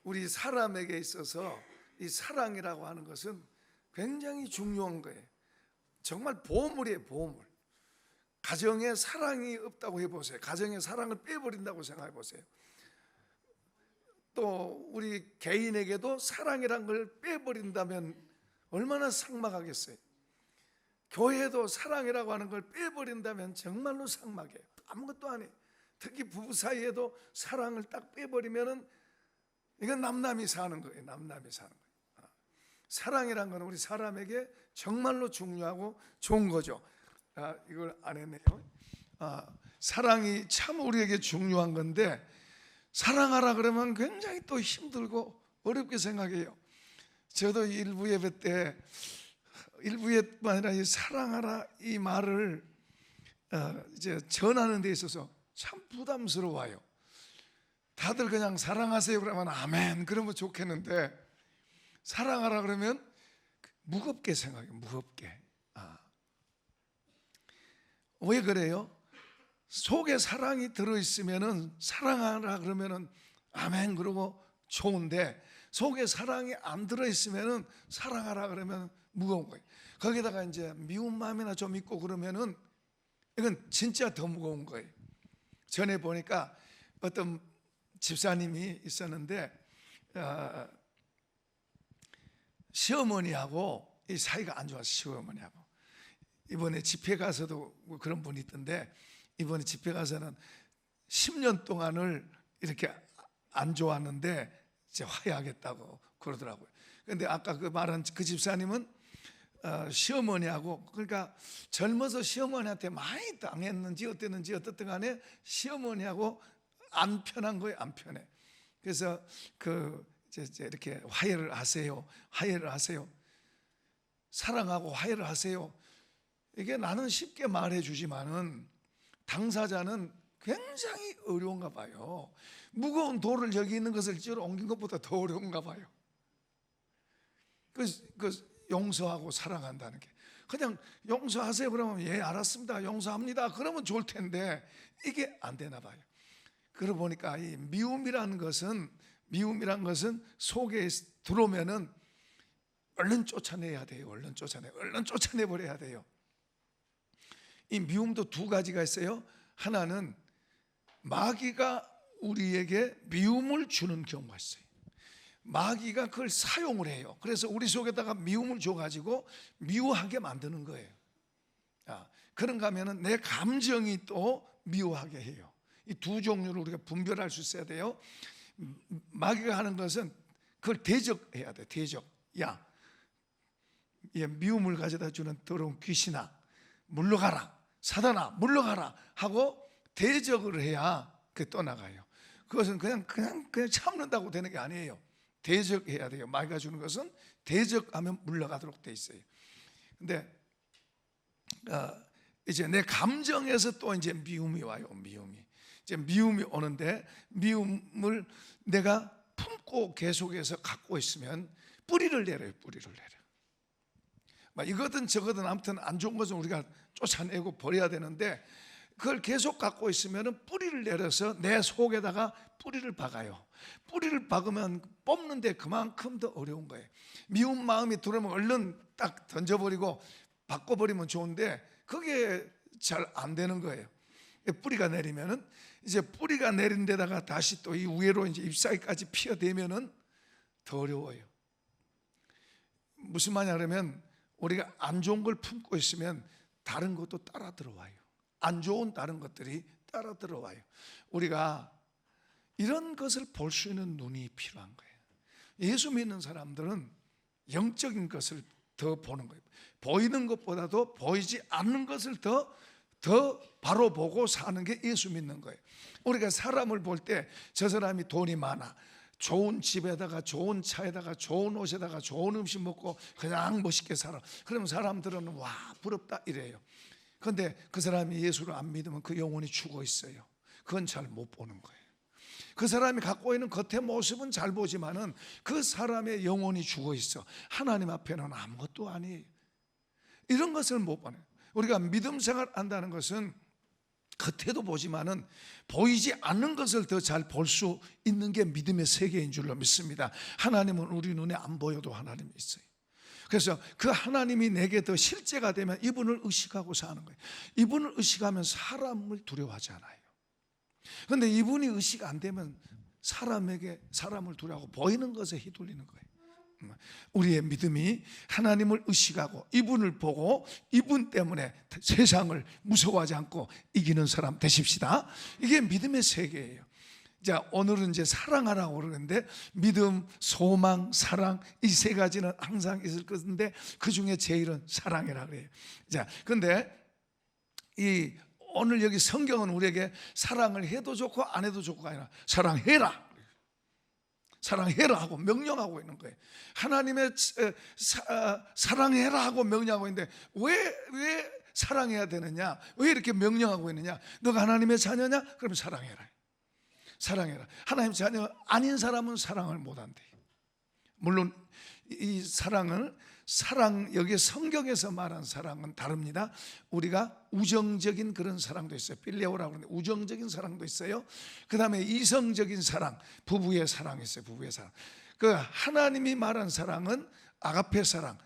우리 사람에게 있어서 이 사랑이라고 하는 것은 굉장히 중요한 거예요. 정말 보물이에요, 보물. 가정에 사랑이 없다고 해보세요. 가정에 사랑을 빼버린다고 생각해 보세요. 또 우리 개인에게도 사랑이란 걸 빼버린다면 얼마나 삭막하겠어요. 교회도 사랑이라고 하는 걸 빼버린다면 정말로 삭막해요. 아무것도 안 해요. 특히 부부 사이에도 사랑을 딱 빼버리면은 이건 남남이 사는 거예요. 남남이 사는 거예요. 사랑이란 건 우리 사람에게 정말로 중요하고 좋은 거죠. 이걸 안 했네요. 사랑이 참 우리에게 중요한 건데 사랑하라 그러면 굉장히 또 힘들고 어렵게 생각해요. 저도 일부 예배 때 일부 예배뿐만 아니라 이 사랑하라 이 말을 이제 전하는 데 있어서 참 부담스러워요. 다들 그냥 사랑하세요 그러면 아멘 그러면 좋겠는데 사랑하라 그러면 무겁게 생각해요. 무겁게. 왜 그래요? 속에 사랑이 들어있으면은 사랑하라 그러면은 아멘 그러고 좋은데 속에 사랑이 안 들어있으면은 사랑하라 그러면 무거운 거예요. 거기다가 이제 미운 마음이나 좀 있고 그러면은 이건 진짜 더 무거운 거예요. 전에 보니까 어떤 집사님이 있었는데 시어머니하고 이 사이가 안 좋아서 시어머니하고 이번에 집회 가서도 그런 분이 있던데 이번에 집회 가서는 10년 동안을 이렇게 안 좋았는데 이제 화해하겠다고 그러더라고요. 그런데 아까 그 말한 그 집사님은 시어머니하고 그러니까 젊어서 시어머니한테 많이 당했는지 어땠는지 어떻든 간에 시어머니하고 안 편한 거예요. 안 편해. 그래서 이제 이렇게 화해를 하세요. 화해를 하세요. 사랑하고 화해를 하세요. 이게 나는 쉽게 말해 주지만은 당사자는 굉장히 어려운가 봐요. 무거운 돌을 여기 있는 것을 ጭ러 옮긴 것보다 더 어려운가 봐요. 용서하고 사랑한다는 게 그냥 용서하세요 그러면 예 알았습니다 용서합니다 그러면 좋을 텐데 이게 안 되나 봐요. 그러고 보니까 이 미움이란 것은 속에 들어오면은 얼른 쫓아내야 돼요. 얼른 쫓아내버려야 돼요. 이 미움도 두 가지가 있어요. 하나는 마귀가 우리에게 미움을 주는 경우가 있어요. 마귀가 그걸 사용을 해요. 그래서 우리 속에다가 미움을 줘가지고 미워하게 만드는 거예요. 그런가 하면은 내 감정이 또 미워하게 해요. 이 두 종류를 우리가 분별할 수 있어야 돼요. 마귀가 하는 것은 그걸 대적해야 돼. 대적. 야, 미움을 가져다 주는 더러운 귀신아, 물러가라. 사단아, 물러가라 하고 대적을 해야 그게 떠나가요. 그것은 그냥 참는다고 되는 게 아니에요. 대적해야 돼요. 마귀가 주는 것은 대적하면 물러가도록 돼 있어요. 근데 이제 내 감정에서 또 이제 미움이 와요. 이제 미움이 오는데 미움을 내가 품고 계속해서 갖고 있으면 뿌리를 내려요. 이거든 저거든 아무튼 안 좋은 것은 우리가 쫓아내고 버려야 되는데 그걸 계속 갖고 있으면 뿌리를 내려서 내 속에다가 뿌리를 박아요. 뿌리를 박으면 뽑는데 그만큼 더 어려운 거예요. 미운 마음이 들어오면 얼른 딱 던져버리고 바꿔버리면 좋은데 그게 잘 안 되는 거예요. 뿌리가 내리면은 이제 뿌리가 내린 데다가 다시 또 이 위로 이제 잎사귀까지 피어대면은 더 어려워요. 무슨 말이냐 그러면 우리가 안 좋은 걸 품고 있으면 다른 것도 따라 들어와요. 안 좋은 다른 것들이 따라 들어와요. 우리가 이런 것을 볼 수 있는 눈이 필요한 거예요. 예수 믿는 사람들은 영적인 것을 더 보는 거예요. 보이는 것보다도 보이지 않는 것을 더 바로 보고 사는 게 예수 믿는 거예요. 우리가 사람을 볼 때 저 사람이 돈이 많아, 좋은 집에다가 좋은 차에다가 좋은 옷에다가 좋은 음식 먹고 그냥 멋있게 살아. 그러면 사람들은 와 부럽다 이래요. 그런데 그 사람이 예수를 안 믿으면 그 영혼이 죽어 있어요. 그건 잘 못 보는 거예요. 그 사람이 갖고 있는 겉의 모습은 잘 보지만은 그 사람의 영혼이 죽어 있어. 하나님 앞에는 아무것도 아니에요. 이런 것을 못 보네요. 우리가 믿음 생활 한다는 것은 겉에도 보지만은 보이지 않는 것을 더 잘 볼 수 있는 게 믿음의 세계인 줄로 믿습니다. 하나님은 우리 눈에 안 보여도 하나님이 있어요. 그래서 그 하나님이 내게 더 실제가 되면 이분을 의식하고 사는 거예요. 이분을 의식하면 사람을 두려워하지 않아요. 그런데 이분이 의식 안 되면 사람을 두려워하고 보이는 것에 휘둘리는 거예요. 우리의 믿음이 하나님을 의식하고 이분을 보고 이분 때문에 세상을 무서워하지 않고 이기는 사람 되십시다. 이게 믿음의 세계예요. 자, 오늘은 이제 사랑하라고 그러는데 믿음, 소망, 사랑 이 세 가지는 항상 있을 것인데 그 중에 제일은 사랑이라고 그래요. 자, 근데 오늘 여기 성경은 우리에게 사랑을 해도 좋고 안 해도 좋고가 아니라 사랑해라. 사랑해라 하고 명령하고 있는 거예요. 하나님의 사랑해라 하고 명령하고 있는데 왜 사랑해야 되느냐? 왜 이렇게 명령하고 있느냐? 너가 하나님의 자녀냐? 그럼 사랑해라. 사랑해라. 하나님 자녀 아닌 사람은 사랑을 못한대요. 물론 이 여기 성경에서 말한 사랑은 다릅니다. 우리가 우정적인 그런 사랑도 있어요. 필레오라고 하는데 우정적인 사랑도 있어요. 그 다음에 이성적인 사랑, 부부의 사랑이 있어요. 부부의 사랑. 그 하나님이 말한 사랑은 아가페 사랑,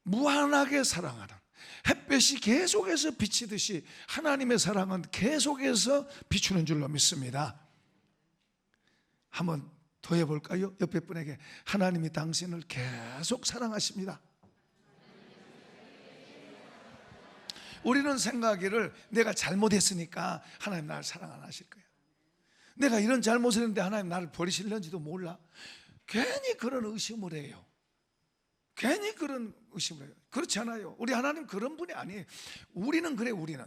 무한하게 사랑하는, 햇볕이 계속해서 비치듯이 하나님의 사랑은 계속해서 비추는 줄로 믿습니다. 한번 더 해볼까요? 옆에 분에게 하나님이 당신을 계속 사랑하십니다. 우리는 생각하기를 내가 잘못했으니까 하나님 나를 사랑 안 하실 거야. 내가 이런 잘못을 했는데 하나님 나를 버리실는지도 몰라. 괜히 그런 의심을 해요. 괜히 그런 의심을 해요. 그렇지 않아요. 우리 하나님 그런 분이 아니에요. 우리는 그래. 우리는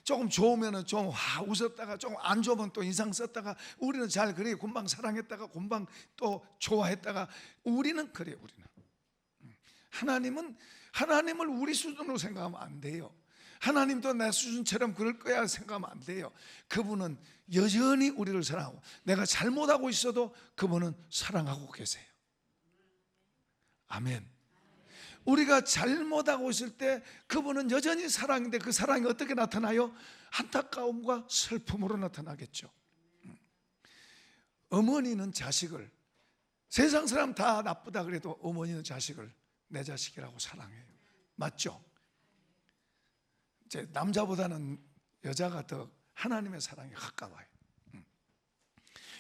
조금 좋으면 좀 웃었다가 조금 안 좋으면 또 인상 썼다가 우리는 잘 그래요. 금방 사랑했다가 금방 또 좋아했다가 우리는 그래요. 하나님을 우리 수준으로 생각하면 안 돼요. 하나님도 내 수준처럼 그럴 거야 생각하면 안 돼요. 그분은 여전히 우리를 사랑하고 내가 잘못하고 있어도 그분은 사랑하고 계세요. 아멘. 우리가 잘못하고 있을 때 그분은 여전히 사랑인데 그 사랑이 어떻게 나타나요? 안타까움과 슬픔으로 나타나겠죠. 어머니는 자식을, 세상 사람 다 나쁘다 그래도 어머니는 자식을 내 자식이라고 사랑해요. 맞죠? 이제 남자보다는 여자가 더 하나님의 사랑에 가까워요.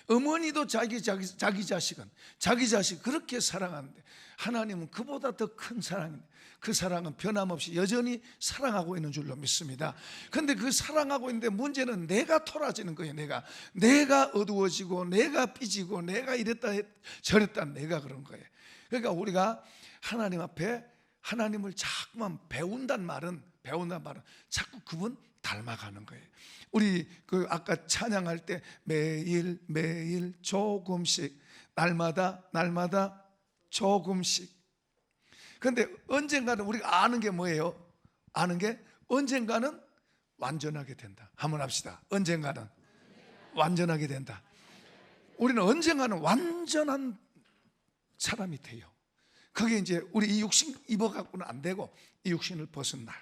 어머니도 자기 자식은 자기 자식 그렇게 사랑하는데 하나님은 그보다 더 큰 사랑인데 그 사랑은 변함없이 여전히 사랑하고 있는 줄로 믿습니다. 그런데 그 사랑하고 있는데 문제는 내가 토라지는 거예요. 내가 어두워지고 내가 삐지고 내가 이랬다 저랬다 내가 그런 거예요. 그러니까 우리가 하나님 앞에 하나님을 자꾸만 배운다는 말은 자꾸 그분 닮아가는 거예요. 우리 그 아까 찬양할 때 매일 조금씩 날마다 조금씩. 그런데 언젠가는 우리가 아는 게 뭐예요? 아는 게 언젠가는 완전하게 된다. 한번 합시다. 언젠가는 완전하게 된다. 우리는 언젠가는 완전한 사람이 돼요. 그게 이제 우리 이 육신 입어갖고는 안 되고 이 육신을 벗은 날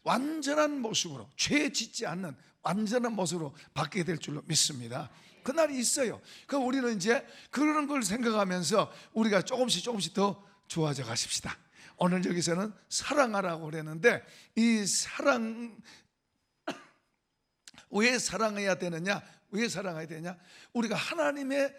완전한 모습으로 죄 짓지 않는 완전한 모습으로 바뀌게 될 줄로 믿습니다. 그날이 있어요. 그 우리는 이제 그런 걸 생각하면서 우리가 조금씩 더 좋아져 가십시다. 오늘 여기서는 사랑하라고 그랬는데 이 사랑 왜 사랑해야 되느냐? 왜 사랑해야 되냐? 우리가 하나님의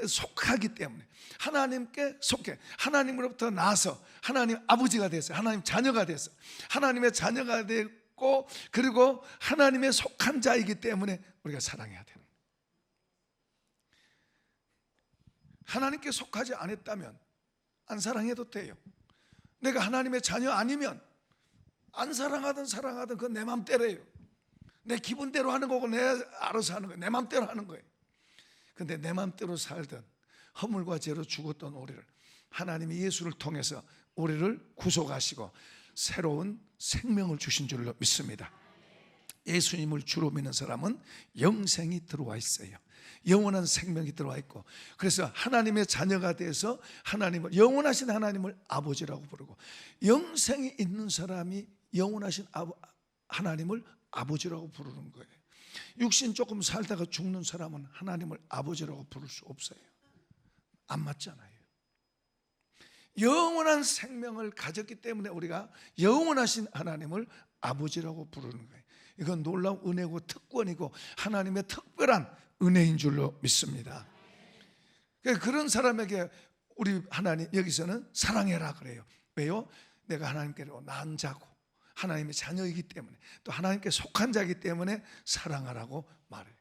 속하기 때문에 하나님께 속해 하나님으로부터 나서 하나님 아버지가 됐어요. 하나님 자녀가 됐어요. 하나님의 자녀가 됐고 그리고 하나님의 속한 자이기 때문에 우리가 사랑해야 되는 거예요. 하나님께 속하지 않았다면 안 사랑해도 돼요. 내가 하나님의 자녀 아니면 안 사랑하든 그건 내 맘대로예요. 내 기분대로 하는 거고 내 알아서 하는 거예요. 내 맘대로 하는 거예요. 근데 내 맘대로 살던 허물과 죄로 죽었던 우리를 하나님이 예수를 통해서 우리를 구속하시고 새로운 생명을 주신 줄로 믿습니다. 예수님을 주로 믿는 사람은 영생이 들어와 있어요. 영원한 생명이 들어와 있고 그래서 하나님의 자녀가 돼서 영원하신 하나님을 아버지라고 부르고 영생이 있는 사람이 영원하신 하나님을 아버지라고 부르는 거예요. 육신 조금 살다가 죽는 사람은 하나님을 아버지라고 부를 수 없어요. 안 맞잖아요. 영원한 생명을 가졌기 때문에 우리가 영원하신 하나님을 아버지라고 부르는 거예요. 이건 놀라운 은혜고 특권이고 하나님의 특별한 은혜인 줄로 믿습니다. 그런 사람에게 우리 하나님 여기서는 사랑해라 그래요. 왜요? 내가 하나님께로 난 자고 하나님의 자녀이기 때문에 또 하나님께 속한 자이기 때문에 사랑하라고 말해요.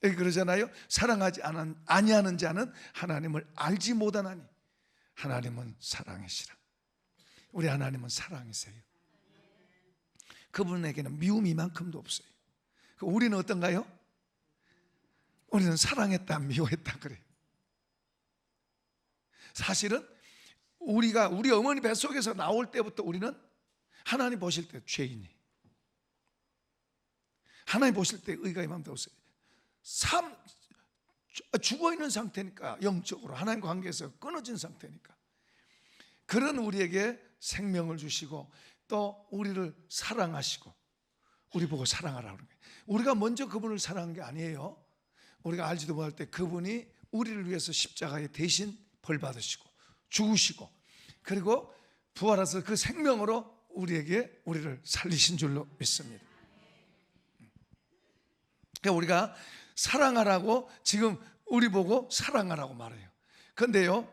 여기 그러잖아요. 사랑하지 아니하는 자는 하나님을 알지 못하나니 하나님은 사랑이시라. 우리 하나님은 사랑이세요. 그분에게는 미움이 이만큼도 없어요. 우리는 어떤가요? 우리는 사랑했다 미워했다 그래요. 사실은 우리가 우리 어머니 뱃속에서 나올 때부터 우리는 하나님 보실 때 죄인이, 하나님 보실 때 의가 이만도 없어요. 죽어있는 상태니까, 영적으로 하나님과 관계에서 끊어진 상태니까. 그런 우리에게 생명을 주시고 또 우리를 사랑하시고 우리 보고 사랑하라고 그러는 거예요. 우리가 먼저 그분을 사랑한 게 아니에요. 우리가 알지도 못할 때 그분이 우리를 위해서 십자가에 대신 벌 받으시고 죽으시고 그리고 부활하셔서 그 생명으로 우리를 살리신 줄로 믿습니다. 그러니까 우리가 사랑하라고 지금 우리 보고 사랑하라고 말해요. 그런데요,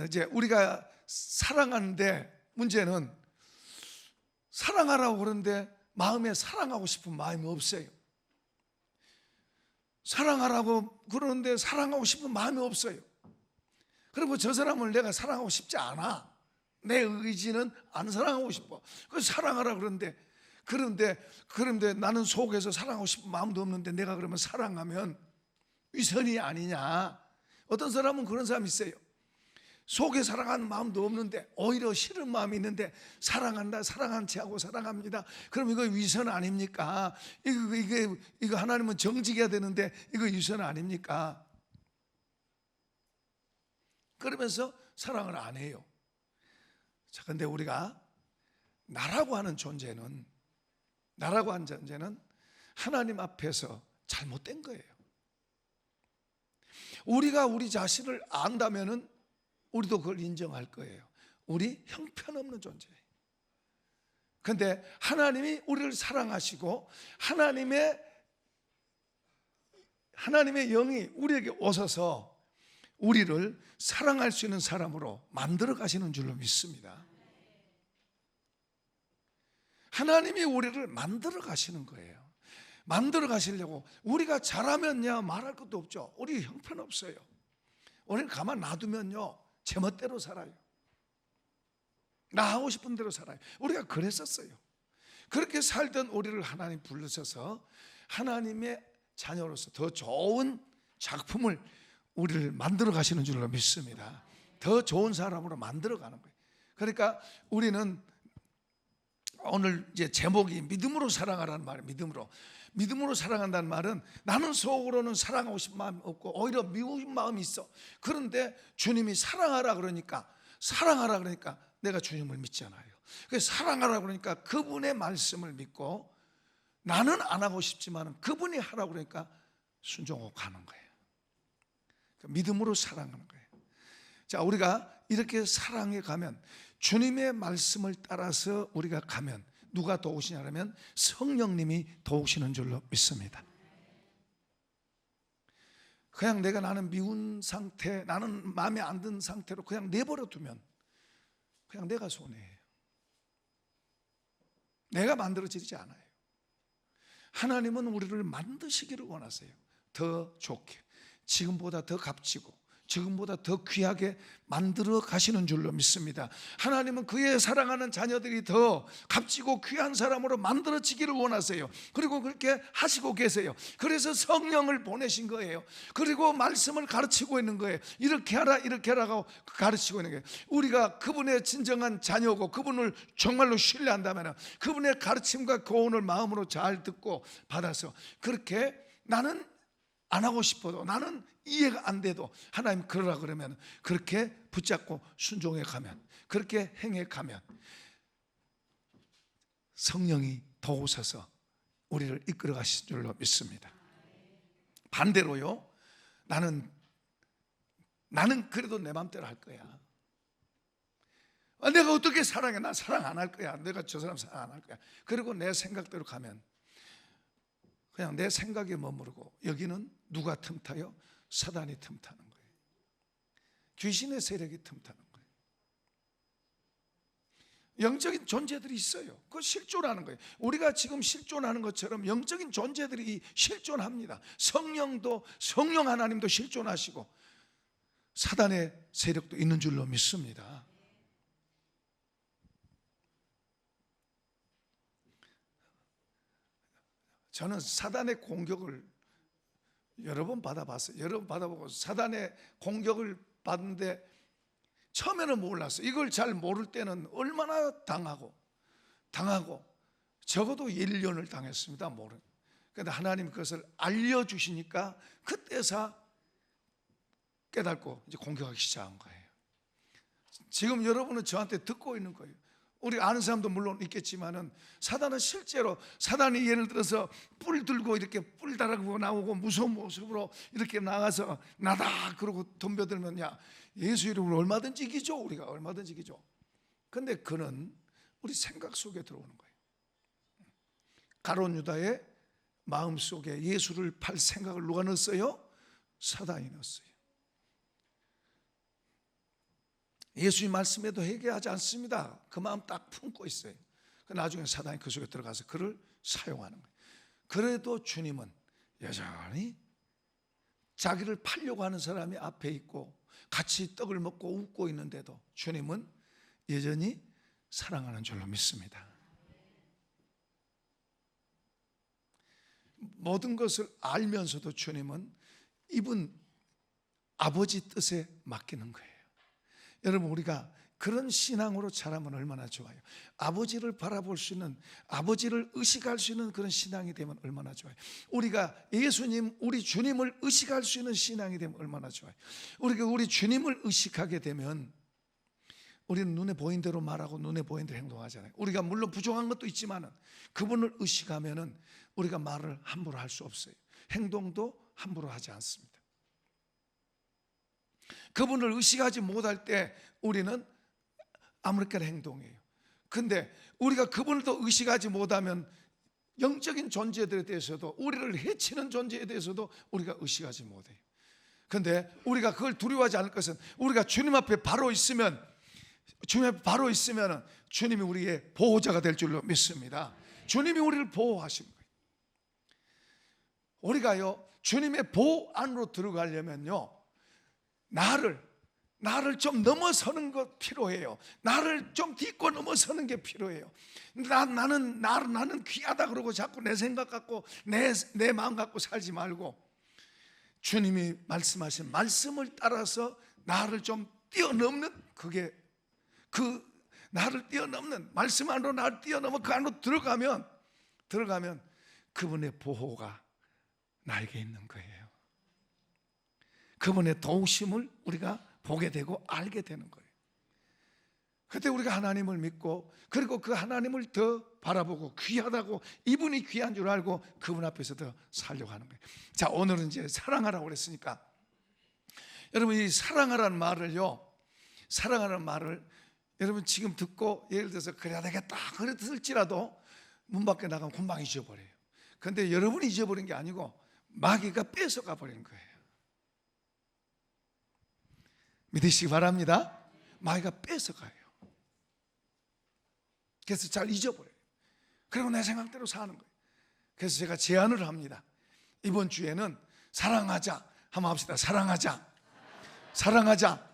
이제 우리가 사랑하는데 문제는 사랑하라고 그러는데 마음에 사랑하고 싶은 마음이 없어요. 사랑하라고 그러는데 사랑하고 싶은 마음이 없어요. 그리고 저 사람을 내가 사랑하고 싶지 않아. 내 의지는 안 사랑하고 싶어. 그래서 사랑하라 그런데 나는 속에서 사랑하고 싶은 마음도 없는데 내가 그러면 사랑하면 위선이 아니냐. 어떤 사람은 그런 사람이 있어요. 속에 사랑하는 마음도 없는데 오히려 싫은 마음이 있는데 사랑한다, 사랑한 체하고 사랑합니다. 그럼 이거 위선 아닙니까? 이거 하나님은 정직해야 되는데 이거 위선 아닙니까? 그러면서 사랑을 안 해요. 자, 근데 우리가 나라고 하는 존재는 하나님 앞에서 잘못된 거예요. 우리가 우리 자신을 안다면은 우리도 그걸 인정할 거예요. 우리 형편없는 존재예요. 그런데 하나님이 우리를 사랑하시고 하나님의 영이 우리에게 오셔서 우리를 사랑할 수 있는 사람으로 만들어 가시는 줄로 믿습니다. 하나님이 우리를 만들어 가시는 거예요. 만들어 가시려고 우리가 잘하면요 말할 것도 없죠. 우리 형편없어요. 우리는 가만 놔두면요 제멋대로 살아요. 나 하고 싶은 대로 살아요. 우리가 그랬었어요. 그렇게 살던 우리를 하나님 부르셔서 하나님의 자녀로서 더 좋은 작품을 우리를 만들어 가시는 줄로 믿습니다. 더 좋은 사람으로 만들어 가는 거예요. 그러니까 우리는 오늘 이제 제목이 믿음으로 사랑하라는 말이에요. 믿음으로 사랑한다는 말은 나는 속으로는 사랑하고 싶은 마음이 없고 오히려 미운 마음이 있어. 그런데 주님이 사랑하라 그러니까 내가 주님을 믿잖아요. 그래서 사랑하라 그러니까 그분의 말씀을 믿고 나는 안 하고 싶지만 그분이 하라고 그러니까 순종하고 가는 거예요. 믿음으로 사랑하는 거예요. 자, 우리가 이렇게 사랑해 가면 주님의 말씀을 따라서 우리가 가면 누가 도우시냐면 성령님이 도우시는 줄로 믿습니다. 그냥 나는 미운 상태, 나는 마음에 안 드는 상태로 그냥 내버려 두면 그냥 내가 손해예요. 내가 만들어지지 않아요. 하나님은 우리를 만드시기를 원하세요. 더 좋게, 지금보다 더 값지고 지금보다 더 귀하게 만들어 가시는 줄로 믿습니다. 하나님은 그의 사랑하는 자녀들이 더 값지고 귀한 사람으로 만들어지기를 원하세요. 그리고 그렇게 하시고 계세요. 그래서 성령을 보내신 거예요. 그리고 말씀을 가르치고 있는 거예요. 이렇게 하라고 가르치고 있는 거예요. 우리가 그분의 진정한 자녀고 그분을 정말로 신뢰한다면 그분의 가르침과 교훈을 마음으로 잘 듣고 받아서 그렇게 나는 안 하고 싶어도 나는 이해가 안 돼도 하나님 그러라 그러면 그렇게 붙잡고 순종해 가면 그렇게 행해 가면 성령이 도우셔서 우리를 이끌어 가신 줄로 믿습니다. 반대로요, 나는 그래도 내 맘대로 할 거야. 내가 어떻게 사랑해? 난 사랑 안 할 거야. 내가 저 사람 사랑 안 할 거야. 그리고 내 생각대로 가면 그냥 내 생각에 머무르고, 여기는 누가 틈타요? 사단이 틈타는 거예요. 귀신의 세력이 틈타는 거예요. 영적인 존재들이 있어요. 그거 실존하는 거예요. 우리가 지금 실존하는 것처럼 영적인 존재들이 실존합니다. 성령 하나님도 실존하시고 사단의 세력도 있는 줄로 믿습니다. 저는 사단의 공격을 여러 번 받아봤어요. 여러 번 받아보고 사단의 공격을 받는데 처음에는 몰랐어요. 이걸 잘 모를 때는 얼마나 당하고 적어도 1년을 당했습니다. 그런데 하나님 그것을 알려주시니까 그때서 깨닫고 이제 공격하기 시작한 거예요. 지금 여러분은 저한테 듣고 있는 거예요. 우리 아는 사람도 물론 있겠지만은 사단은 실제로, 사단이 예를 들어서 뿔 들고 이렇게 뿔 달아고 나오고 무서운 모습으로 이렇게 나가서 나다 그러고 덤벼들면, 야, 예수 이름으로 얼마든지 이기죠. 우리가 얼마든지 이기죠. 근데 그는 우리 생각 속에 들어오는 거예요. 가룟 유다의 마음속에 예수를 팔 생각을 누가 넣었어요? 사단이 넣었어요. 예수의 말씀에도 회개하지 않습니다. 그 마음 딱 품고 있어요. 나중에 사단이 그 속에 들어가서 그를 사용하는 거예요. 그래도 주님은 여전히 자기를 팔려고 하는 사람이 앞에 있고 같이 떡을 먹고 웃고 있는데도 주님은 여전히 사랑하는 줄로 믿습니다. 모든 것을 알면서도 주님은 이분 아버지 뜻에 맡기는 거예요. 여러분, 우리가 그런 신앙으로 자라면 얼마나 좋아요. 아버지를 바라볼 수 있는, 아버지를 의식할 수 있는 그런 신앙이 되면 얼마나 좋아요. 우리가 예수님, 우리 주님을 의식할 수 있는 신앙이 되면 얼마나 좋아요. 우리가 우리 주님을 의식하게 되면 우리는 눈에 보인 대로 말하고 눈에 보인 대로 행동하잖아요. 우리가 물론 부족한 것도 있지만 그분을 의식하면 우리가 말을 함부로 할 수 없어요. 행동도 함부로 하지 않습니다. 그분을 의식하지 못할 때 우리는 아무렇게나 행동해요. 근데 우리가 그분을 더 의식하지 못하면 영적인 존재들에 대해서도, 우리를 해치는 존재에 대해서도 우리가 의식하지 못해요. 근데 우리가 그걸 두려워하지 않을 것은, 우리가 주님 앞에 바로 있으면 주님이 우리의 보호자가 될 줄로 믿습니다. 주님이 우리를 보호하신 거예요. 우리가요, 주님의 보호 안으로 들어가려면요, 나를 좀 넘어서는 것 필요해요. 나를 좀 딛고 넘어서는 게 필요해요. 나는 귀하다 그러고 자꾸 내 생각 갖고 내 마음 갖고 살지 말고 주님이 말씀하신 말씀을 따라서 나를 좀 뛰어넘는, 나를 뛰어넘는 말씀 안으로 나를 뛰어넘어 그 안으로 들어가면 그분의 보호가 나에게 있는 거예요. 그분의 도우심을 우리가 보게 되고 알게 되는 거예요. 그때 우리가 하나님을 믿고, 그리고 그 하나님을 더 바라보고 귀하다고, 이분이 귀한 줄 알고 그분 앞에서 더 살려고 하는 거예요. 자, 오늘은 이제 사랑하라고 그랬으니까, 여러분 이 사랑하라는 말을 여러분 지금 듣고 예를 들어서 그래야 되겠다 그랬을지라도 문 밖에 나가면 금방 잊어버려요. 그런데 여러분이 잊어버린 게 아니고 마귀가 뺏어가 버리는 거예요. 믿으시기 바랍니다. 마귀가 뺏어가요. 그래서 잘 잊어버려요. 그리고 내 생각대로 사는 거예요. 그래서 제가 제안을 합니다. 이번 주에는 사랑하자 한번 합시다. 사랑하자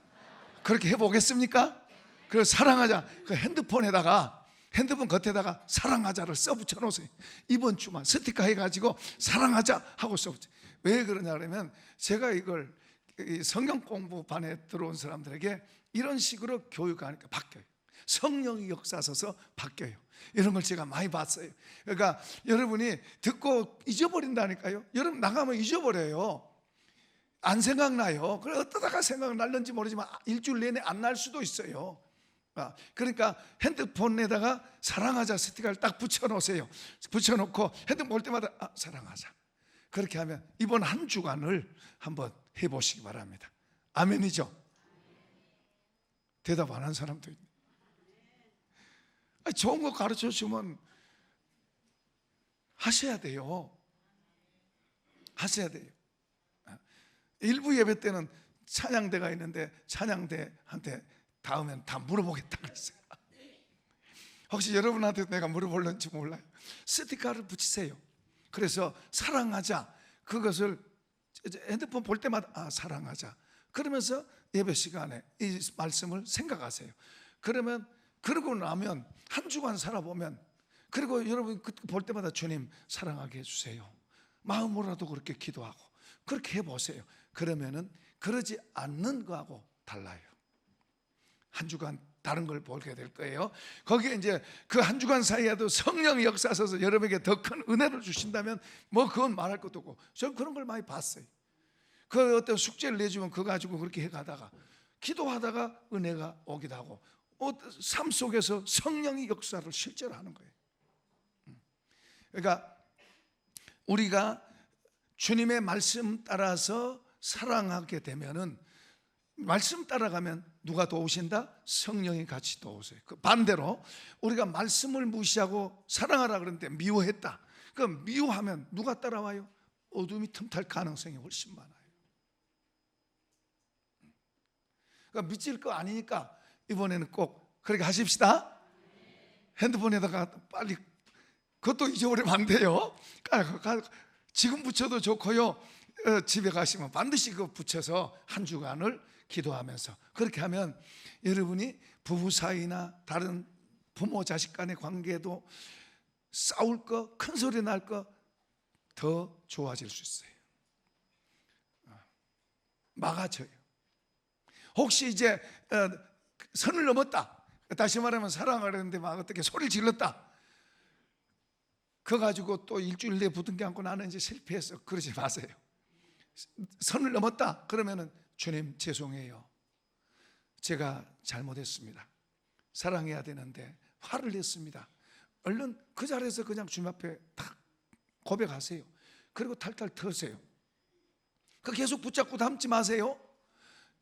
그렇게 해보겠습니까? 그래서 사랑하자, 그 핸드폰 겉에다가 사랑하자를 써붙여 놓으세요. 이번 주만 스티커 해가지고 사랑하자 하고 써붙여. 왜 그러냐 그러면, 제가 이걸 성경 공부반에 들어온 사람들에게 이런 식으로 교육하니까 바뀌어요. 성령이 역사하셔서 바뀌어요. 이런 걸 제가 많이 봤어요. 그러니까 여러분이 듣고 잊어버린다니까요. 여러분 나가면 잊어버려요. 안 생각나요. 그래 어떠다가 생각날는지 모르지만 일주일 내내 안 날 수도 있어요. 그러니까 핸드폰에다가 사랑하자 스티커를 딱 붙여놓으세요. 붙여놓고 핸드폰 볼 때마다 사랑하자. 그렇게 하면 이번 한 주간을 한번 해보시기 바랍니다. 아멘이죠? 대답 안 한 사람도 있네. 좋은 거 가르쳐 주면 하셔야 돼요. 하셔야 돼요. 일부 예배 때는 찬양대가 있는데 찬양대한테 닿으면 다 물어보겠다 그랬어요. 혹시 여러분한테 내가 물어볼는지 몰라요. 스티커를 붙이세요. 그래서 사랑하자, 그것을 핸드폰 볼 때마다 사랑하자, 그러면서 예배 시간에 이 말씀을 생각하세요. 그러고 나면 한 주간 살아보면, 그리고 여러분 볼 때마다 주님 사랑하게 해주세요, 마음으로라도 그렇게 기도하고 그렇게 해보세요. 그러면은 그러지 않는 거하고 달라요. 한 주간 다른 걸 보게 될 거예요. 거기에 이제 그 한 주간 사이에도 성령의 역사하셔서 여러분에게 더 큰 은혜를 주신다면 뭐 그건 말할 것도 없고, 저는 그런 걸 많이 봤어요. 그 어떤 숙제를 내주면 그거 가지고 그렇게 해가다가 기도하다가 은혜가 오기도 하고, 삶 속에서 성령의 역사를 실제로 하는 거예요. 그러니까 우리가 주님의 말씀 따라서 살아가게 되면은, 말씀 따라가면 누가 도우신다? 성령이 같이 도우세요. 그 반대로 우리가 말씀을 무시하고 사랑하라 그러는데 미워했다, 그럼 미워하면 누가 따라와요? 어둠이 틈탈 가능성이 훨씬 많아요. 그러니까 믿을 거 아니니까 이번에는 꼭 그렇게 하십시다. 핸드폰에다가 빨리, 그것도 잊어버리면 안 돼요. 지금 붙여도 좋고요, 집에 가시면 반드시 그거 붙여서 한 주간을 기도하면서, 그렇게 하면 여러분이 부부 사이나 다른 부모 자식 간의 관계도 싸울 거, 큰 소리 날 거 더 좋아질 수 있어요. 막아져요. 혹시 이제 선을 넘었다, 다시 말하면 사랑을 했는데 막 어떻게 소리를 질렀다, 그거 가지고 또 일주일 내에 부둥켜 안고 나는 이제 실패했어, 그러지 마세요. 선을 넘었다 그러면은 주님 죄송해요, 제가 잘못했습니다, 사랑해야 되는데 화를 냈습니다. 얼른 그 자리에서 그냥 주님 앞에 탁 고백하세요. 그리고 탈탈 터세요. 그 계속 붙잡고 담지 마세요.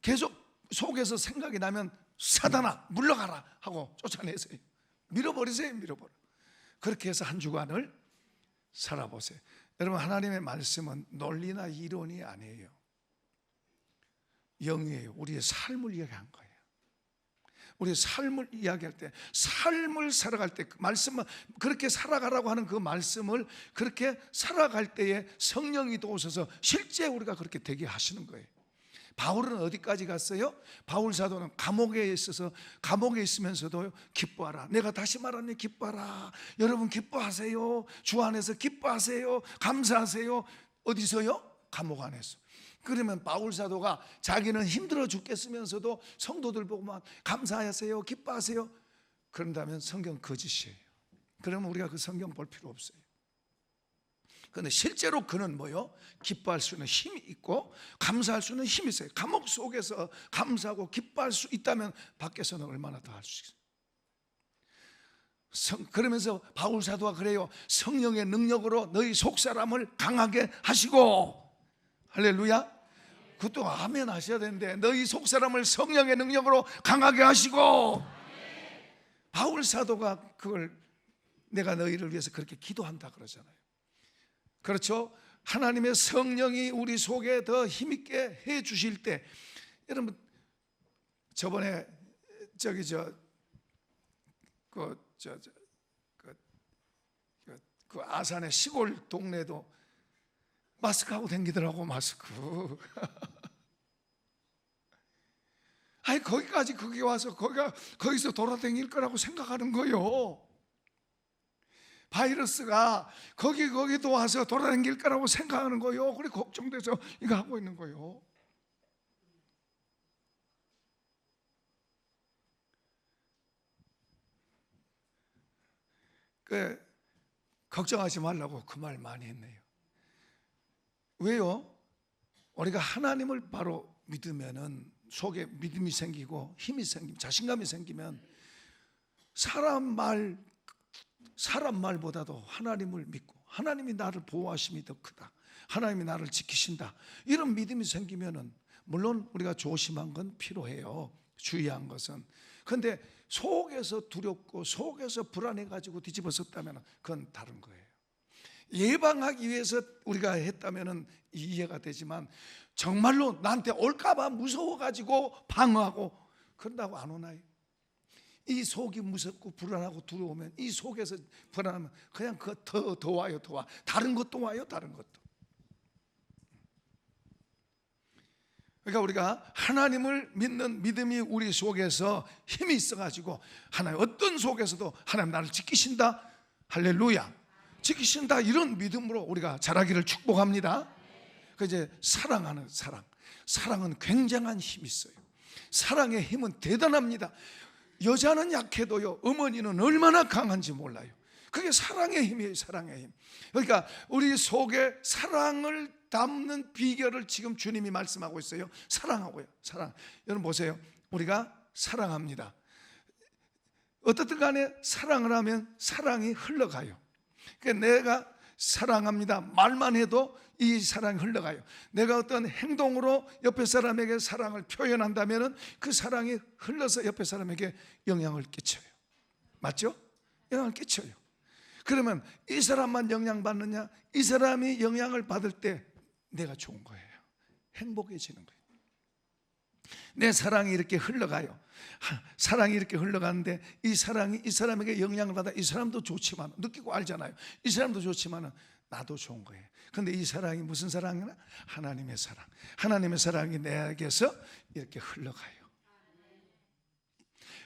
계속 속에서 생각이 나면 사단아 물러가라 하고 쫓아내세요. 밀어버리세요. 그렇게 해서 한 주간을 살아보세요. 여러분, 하나님의 말씀은 논리나 이론이 아니에요. 영이에요. 우리의 삶을 이야기한 거예요. 우리의 삶을 이야기할 때, 삶을 살아갈 때 그 말씀은, 그렇게 살아가라고 하는 그 말씀을 그렇게 살아갈 때에 성령이 도우셔서 실제 우리가 그렇게 되게 하시는 거예요. 바울은 어디까지 갔어요? 바울 사도는 감옥에 있어서, 감옥에 있으면서도 기뻐하라, 내가 다시 말하니 기뻐하라, 여러분 기뻐하세요, 주 안에서 기뻐하세요, 감사하세요. 어디서요? 감옥 안에서. 그러면 바울 사도가 자기는 힘들어 죽겠으면서도 성도들 보고만 감사하세요, 기뻐하세요, 그런다면 성경 거짓이에요. 그러면 우리가 그 성경 볼 필요 없어요. 그런데 실제로 그는 뭐요? 기뻐할 수 있는 힘이 있고 감사할 수 있는 힘이 있어요. 감옥 속에서 감사하고 기뻐할 수 있다면 밖에서는 얼마나 더 할 수 있어요. 그러면서 바울 사도가 그래요. 성령의 능력으로 너희 속사람을 강하게 하시고, 할렐루야. 그것도 아멘 하셔야 되는데, 너희 속사람을 성령의 능력으로 강하게 하시고. 바울 사도가 그걸 내가 너희를 위해서 그렇게 기도한다 그러잖아요. 그렇죠? 하나님의 성령이 우리 속에 더 힘있게 해 주실 때, 여러분 저번에 그 아산의 시골 동네도 마스크 하고 다니더라고, 마스크. 아니 거기까지, 거기 와서 거기서 돌아다닐 거라고 생각하는 거요. 바이러스가 거기도 와서 돌아다닐 거라고 생각하는 거요. 그래 걱정돼서 이거 하고 있는 거요. 걱정하지 말라고 그 말 많이 했네요. 왜요? 우리가 하나님을 바로 믿으면은 속에 믿음이 생기고 힘이 생기면, 자신감이 생기면 사람 말보다도 하나님을 믿고 하나님이 나를 보호하심이 더 크다, 하나님이 나를 지키신다, 이런 믿음이 생기면은 물론 우리가 조심한 건 필요해요. 주의한 것은. 그런데 속에서 두렵고 속에서 불안해가지고 뒤집어졌다면 그건 다른 거예요. 예방하기 위해서 우리가 했다면 이해가 되지만 정말로 나한테 올까봐 무서워가지고 방어하고 그런다고 안 오나요? 이 속이 무섭고 불안하고 두려우면, 이 속에서 불안하면 그냥 더 와요. 더 와. 다른 것도 와요. 다른 것도. 그러니까 우리가 하나님을 믿는 믿음이 우리 속에서 힘이 있어가지고 하나님 어떤 속에서도 하나님 나를 지키신다, 할렐루야, 지키신다, 이런 믿음으로 우리가 자라기를 축복합니다. 그 이제 사랑하는 사랑은 굉장한 힘이 있어요. 사랑의 힘은 대단합니다. 여자는 약해도요, 어머니는 얼마나 강한지 몰라요. 그게 사랑의 힘이에요. 사랑의 힘. 그러니까 우리 속에 사랑을 담는 비결을 지금 주님이 말씀하고 있어요. 사랑하고요. 사랑. 여러분 보세요. 우리가 사랑합니다. 어떻든 간에 사랑을 하면 사랑이 흘러가요. 그러니까 내가 사랑합니다 말만 해도 이 사랑이 흘러가요. 내가 어떤 행동으로 옆에 사람에게 사랑을 표현한다면 그 사랑이 흘러서 옆에 사람에게 영향을 끼쳐요. 맞죠? 영향을 끼쳐요. 그러면 이 사람만 영향받느냐? 이 사람이 영향을 받을 때 내가 좋은 거예요. 행복해지는 거예요. 내 사랑이 이렇게 흘러가요. 사랑이 이렇게 흘러가는데 이 사랑이 이 사람에게 영향을 받아. 이 사람도 좋지만, 느끼고 알잖아요. 이 사람도 좋지만 나도 좋은 거예요. 그런데 이 사랑이 무슨 사랑이나? 하나님의 사랑. 하나님의 사랑이 내게서 이렇게 흘러가요.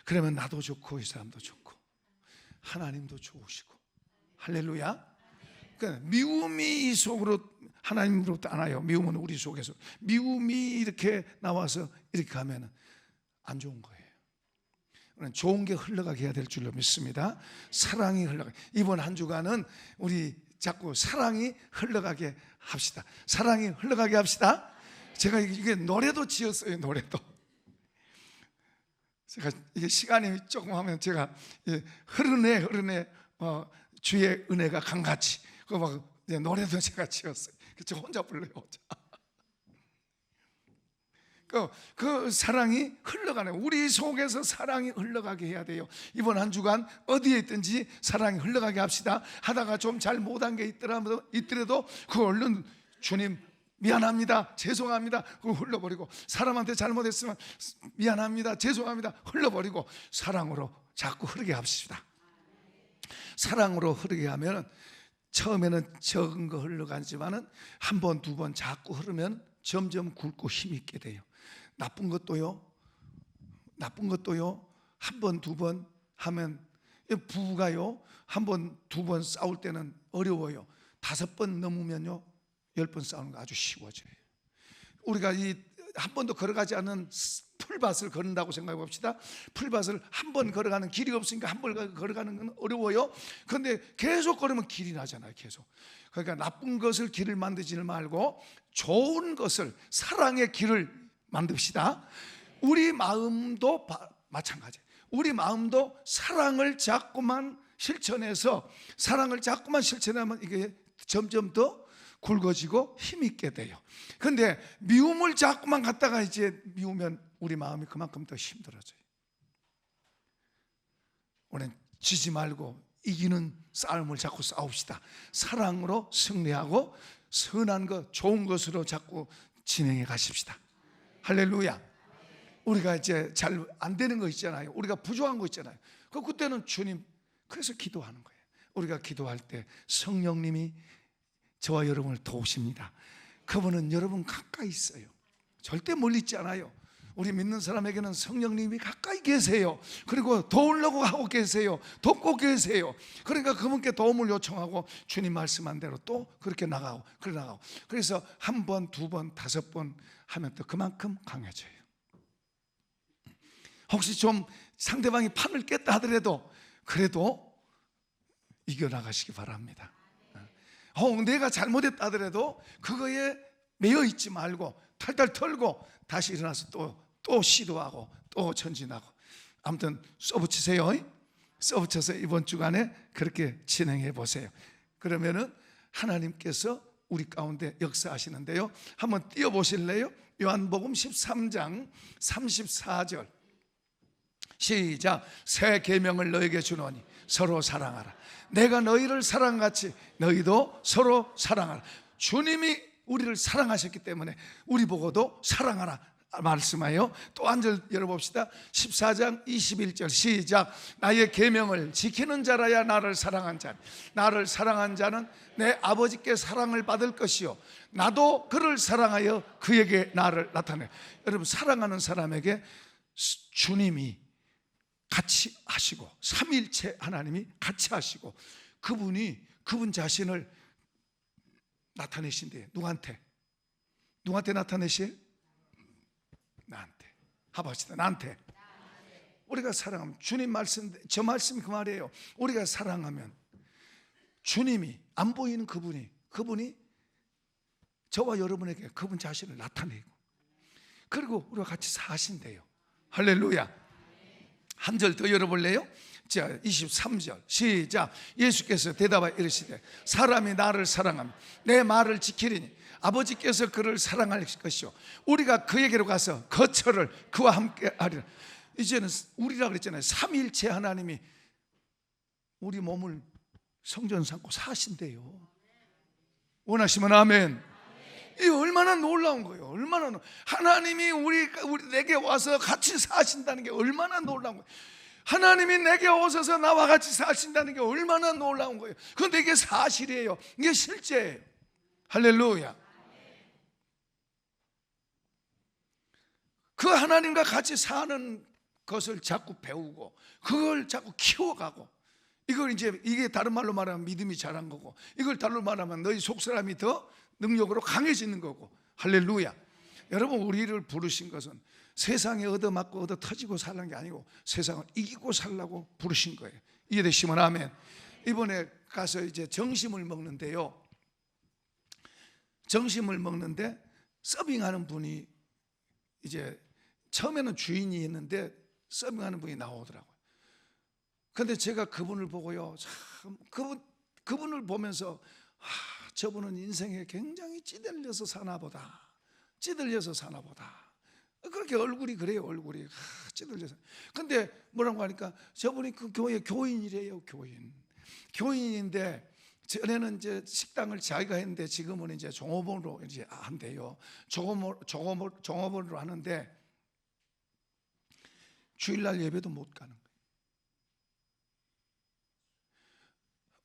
그러면 나도 좋고 이 사람도 좋고 하나님도 좋으시고, 할렐루야. 그러니까 미움이 이 속으로 하나님으로부터 안 와요. 미움은 우리 속에서. 미움이 이렇게 나와서 이렇게 가면 안 좋은 거예요. 좋은 게 흘러가게 해야 될 줄로 믿습니다. 사랑이 흘러가게. 이번 한 주간은 우리 자꾸 사랑이 흘러가게 합시다. 사랑이 흘러가게 합시다. 제가 이게 노래도 지었어요. 노래도. 제가 이게 시간이 조금 하면 제가 흐르네 주의 은혜가 강같이 그 막 노래도 제가 지었어요. 저 혼자 불러요. 혼자. 그 사랑이 흘러가네. 우리 속에서 사랑이 흘러가게 해야 돼요. 이번 한 주간 어디에 있든지 사랑이 흘러가게 합시다. 하다가 좀 잘 못한 게 있더라도 그 얼른 주님 미안합니다, 죄송합니다, 그거 흘러버리고, 사람한테 잘못했으면 미안합니다, 죄송합니다, 흘러버리고 사랑으로 자꾸 흐르게 합시다. 사랑으로 흐르게 하면 처음에는 적은 거 흘러가지만은 한 번, 두 번 자꾸 흐르면 점점 굵고 힘있게 돼요. 나쁜 것도요 한 번, 두 번 하면, 부부가요 한 번, 두 번 싸울 때는 어려워요. 5번 넘으면요 10번 싸우는 거 아주 쉬워져요. 우리가 이 한 번도 걸어가지 않은 풀밭을 걷는다고 생각해 봅시다. 풀밭을 한 번 걸어가는 길이 없으니까 한 번 걸어가는 건 어려워요. 그런데 계속 걸으면 길이 나잖아요. 계속. 그러니까 나쁜 것을 길을 만들지 말고 좋은 것을, 사랑의 길을 만듭시다. 우리 마음도 마찬가지예요. 우리 마음도 사랑을 자꾸만 실천해서, 사랑을 자꾸만 실천하면 이게 점점 더 굵어지고 힘있게 돼요. 그런데 미움을 자꾸만 갖다가 이제 미우면 우리 마음이 그만큼 더 힘들어져요. 우리는 지지 말고 이기는 싸움을 자꾸 싸웁시다. 사랑으로 승리하고 선한 것, 좋은 것으로 자꾸 진행해 가십시다. 할렐루야. 우리가 이제 잘 안 되는 거 있잖아요. 우리가 부족한 거 있잖아요. 그때는 주님, 그래서 기도하는 거예요. 우리가 기도할 때 성령님이 저와 여러분을 도우십니다. 그분은 여러분 가까이 있어요. 절대 멀리 있지 않아요. 우리 믿는 사람에게는 성령님이 가까이 계세요. 그리고 도우려고 하고 계세요. 돕고 계세요. 그러니까 그분께 도움을 요청하고 주님 말씀한 대로 또 그렇게 나가고 그래서 한 번, 두 번, 5번 하면 또 그만큼 강해져요. 혹시 좀 상대방이 판을 깼다 하더라도 그래도 이겨나가시기 바랍니다. 내가 잘못했다 하더라도 그거에 매여 있지 말고 탈탈 털고 다시 일어나서 또 시도하고 또 전진하고, 아무튼 써붙이세요. 써붙여서 이번 주간에 그렇게 진행해 보세요. 그러면은 하나님께서 우리 가운데 역사하시는데요. 한번 띄워보실래요? 요한복음 13장 34절 시작. 새 계명을 너에게 주노니 서로 사랑하라. 내가 너희를 사랑한 같이 너희도 서로 사랑하라. 주님이 우리를 사랑하셨기 때문에 우리 보고도 사랑하라 말씀하여 또 한 절 열어봅시다. 14장 21절 시작. 나의 계명을 지키는 자라야 나를 사랑한 자, 나를 사랑한 자는 내 아버지께 사랑을 받을 것이요 나도 그를 사랑하여 그에게 나를 나타내. 여러분, 사랑하는 사람에게 주님이 같이 하시고 삼위일체 하나님이 같이 하시고 그분 자신을 나타내신대요. 누구한테 나타내시요? 나한테. 합시다. 나한테. 우리가 사랑하면 주님 말씀, 저 말씀이 그 말이에요. 우리가 사랑하면 주님이 안 보이는 그분이 저와 여러분에게 그분 자신을 나타내고 그리고 우리가 같이 사신대요. 할렐루야. 한 절 더 열어볼래요? 자, 23절 시작. 예수께서 대답하여 이르시되 사람이 나를 사랑하면 내 말을 지키리니 아버지께서 그를 사랑할 것이요 우리가 그에게로 가서 거처를 그와 함께 하리라. 이제는 우리라 그랬잖아요. 삼위일체 하나님이 우리 몸을 성전 삼고 사신대요. 원하시면 아멘. 이 얼마나 놀라운 거예요. 얼마나 하나님이 내게 와서 같이 사신다는 게 얼마나 놀라운 거예요. 하나님이 내게 오셔서 나와 같이 사신다는 게 얼마나 놀라운 거예요. 그런데 이게 사실이에요. 이게 실제예요. 할렐루야. 그 하나님과 같이 사는 것을 자꾸 배우고 그걸 자꾸 키워가고 이게 다른 말로 말하면 믿음이 자란 거고 이걸 다른 말로 말하면 너희 속사람이 더 능력으로 강해지는 거고. 할렐루야. 여러분, 우리를 부르신 것은 세상에 얻어맞고 얻어 터지고 살라는 게 아니고 세상을 이기고 살라고 부르신 거예요. 이해되시면 아멘. 이번에 가서 이제 정심을 먹는데요. 정심을 먹는데 서빙하는 분이 이제 처음에는 주인이 있는데 서빙하는 분이 나오더라고요. 그런데 제가 그분을 보고요, 참 그분을 보면서 저분은 인생에 굉장히 찌들려서 사나 보다. 그렇게 얼굴이 그래요. 얼굴이 찌들려서. 근데 뭐라고 하니까 저분이 그 교회 교인이래요. 교인인데 전에는 이제 식당을 자기가 했는데 지금은 이제 종업원으로 이제 한대요. 종업원으로 하는데 주일날 예배도 못 가는 거예요.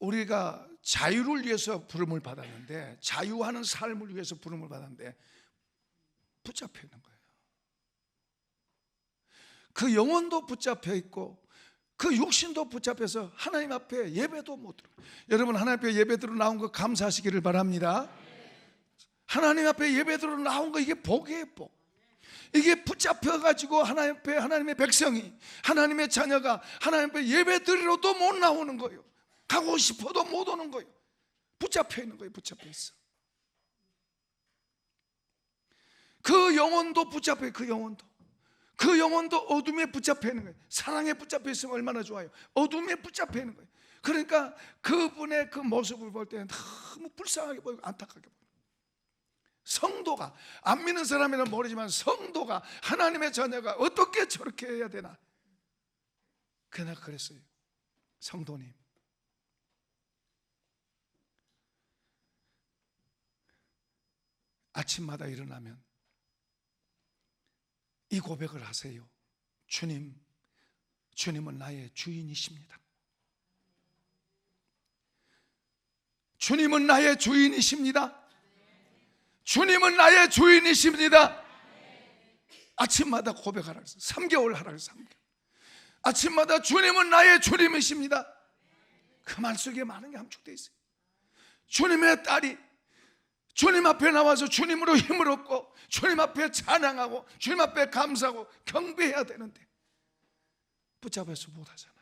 우리가 자유를 위해서 부름을 받았는데, 자유하는 삶을 위해서 부름을 받았는데 붙잡혀 있는 거예요. 그 영혼도 붙잡혀 있고 그 육신도 붙잡혀서 하나님 앞에 예배도 못 들어요. 여러분, 하나님 앞에 예배드로 나온 거 감사하시기를 바랍니다. 하나님 앞에 예배드로 나온 거 이게 복이에요. 복. 이게 붙잡혀가지고 하나님 앞에 하나님의 백성이, 하나님의 자녀가 하나님 앞에 예배드리러도 못 나오는 거예요. 가고 싶어도 못 오는 거예요. 붙잡혀 있는 거예요. 붙잡혀 있어. 그 영혼도 붙잡혀 있어요. 그 영혼도 어둠에 붙잡혀 있는 거예요. 사랑에 붙잡혀 있으면 얼마나 좋아요. 어둠에 붙잡혀 있는 거예요. 그러니까 그분의 그 모습을 볼 때는 너무 불쌍하게 보이고 안타깝게 보여요. 성도가, 안 믿는 사람이란 모르지만 성도가, 하나님의 자녀가 어떻게 저렇게 해야 되나. 그날 그랬어요. 성도님, 아침마다 일어나면 이 고백을 하세요. 주님은 나의 주인이십니다. 주님은 나의 주인이십니다. 주님은 나의 주인이십니다. 아침마다 고백하라 그랬어요. 3개월 하라 그랬어요. 3개월. 아침마다 주님은 나의 주님이십니다. 그 말 속에 많은 게 함축되어 있어요. 주님의 딸이 주님 앞에 나와서 주님으로 힘을 얻고 주님 앞에 찬양하고 주님 앞에 감사하고 경배해야 되는데 붙잡아서 못하잖아요.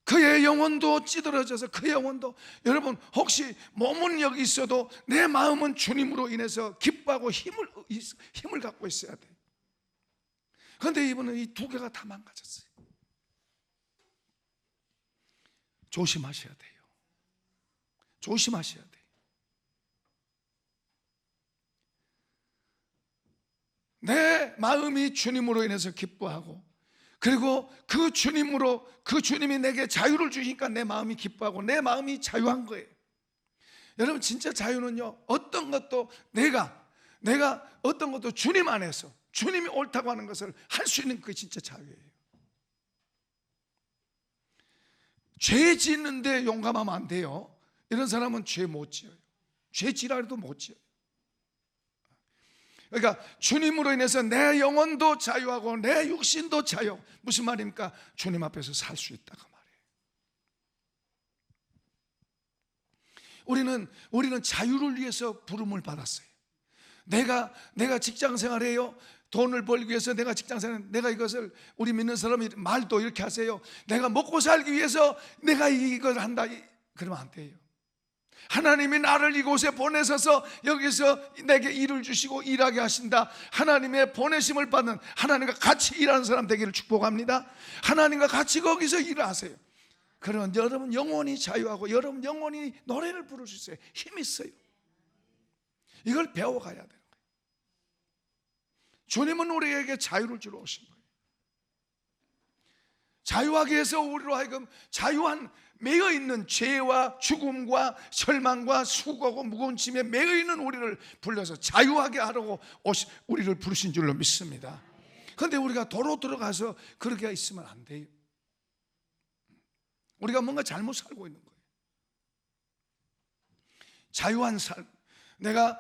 그의 영혼도 찌들어져서 그 영혼도, 여러분 혹시 몸은 여기 있어도 내 마음은 주님으로 인해서 기뻐하고 힘을 갖고 있어야 돼요. 그런데 이분은 이 두 개가 다 망가졌어요. 조심하셔야 돼요. 조심하셔야 돼요. 내 마음이 주님으로 인해서 기뻐하고, 그리고 그 주님으로, 그 주님이 내게 자유를 주시니까 내 마음이 기뻐하고 내 마음이 자유한 거예요. 여러분, 진짜 자유는요, 어떤 것도 내가 어떤 것도 주님 안에서 주님이 옳다고 하는 것을 할 수 있는, 그게 진짜 자유예요. 죄 짓는데 용감하면 안 돼요. 이런 사람은 죄 못 지어요. 죄 지라 해도 못 지어요. 그러니까 주님으로 인해서 내 영혼도 자유하고 내 육신도 자유. 무슨 말입니까? 주님 앞에서 살 수 있다고 말이에요. 우리는 자유를 위해서 부름을 받았어요. 내가 직장 생활해요. 돈을 벌기 위해서 내가 직장 생활, 내가 이것을, 우리 믿는 사람이 말도 이렇게 하세요. 내가 먹고 살기 위해서 내가 이걸 한다, 그러면 안 돼요. 하나님이 나를 이곳에 보내셔서 여기서 내게 일을 주시고 일하게 하신다. 하나님의 보내심을 받는, 하나님과 같이 일하는 사람 되기를 축복합니다. 하나님과 같이 거기서 일을 하세요. 그러면 여러분 영혼이 자유하고 여러분 영혼이 노래를 부를 수 있어요. 힘이 있어요. 이걸 배워가야 되는 거예요. 주님은 우리에게 자유를 주러 오신 거예요. 자유하게 해서 우리로 하여금 자유한, 매여있는 죄와 죽음과 절망과 수고하고 무거운 짐에 매여있는 우리를 불러서 자유하게 하려고 우리를 부르신 줄로 믿습니다. 그런데 우리가 도로 들어가서 그렇게 있으면 안 돼요. 우리가 뭔가 잘못 살고 있는 거예요. 자유한 삶, 내가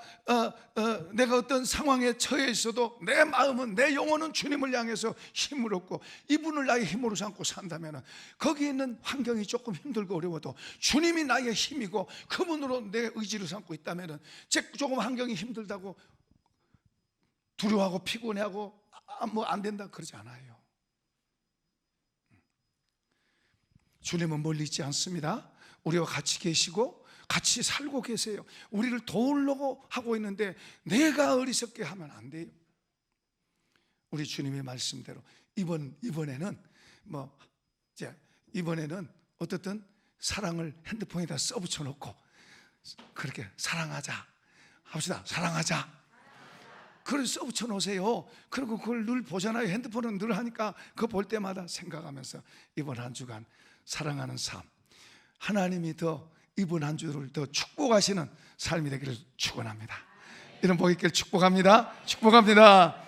어떤 상황에 처해 있어도 내 마음은, 내 영혼은 주님을 향해서 힘을 얻고 이분을 나의 힘으로 삼고 산다면, 거기에 있는 환경이 조금 힘들고 어려워도 주님이 나의 힘이고 그분으로 내 의지를 삼고 있다면, 조금 환경이 힘들다고 두려워하고 피곤해하고 뭐 안 된다 그러지 않아요. 주님은 멀리 있지 않습니다. 우리와 같이 계시고 같이 살고 계세요. 우리를 도우려고 하고 있는데 내가 어리석게 하면 안 돼요. 우리 주님의 말씀대로 이번에는 어떻든 사랑을 핸드폰에다 써붙여 놓고 그렇게 사랑하자 합시다. 사랑하자. 그걸 써붙여 놓으세요. 그리고 그걸 늘 보잖아요. 핸드폰은 늘 하니까 그거 볼 때마다 생각하면서 이번 한 주간 사랑하는 삶, 하나님이 더 이번 한 주를 더 축복하시는 삶이 되기를 축원합니다. 이런 복 있기를 축복합니다. 축복합니다.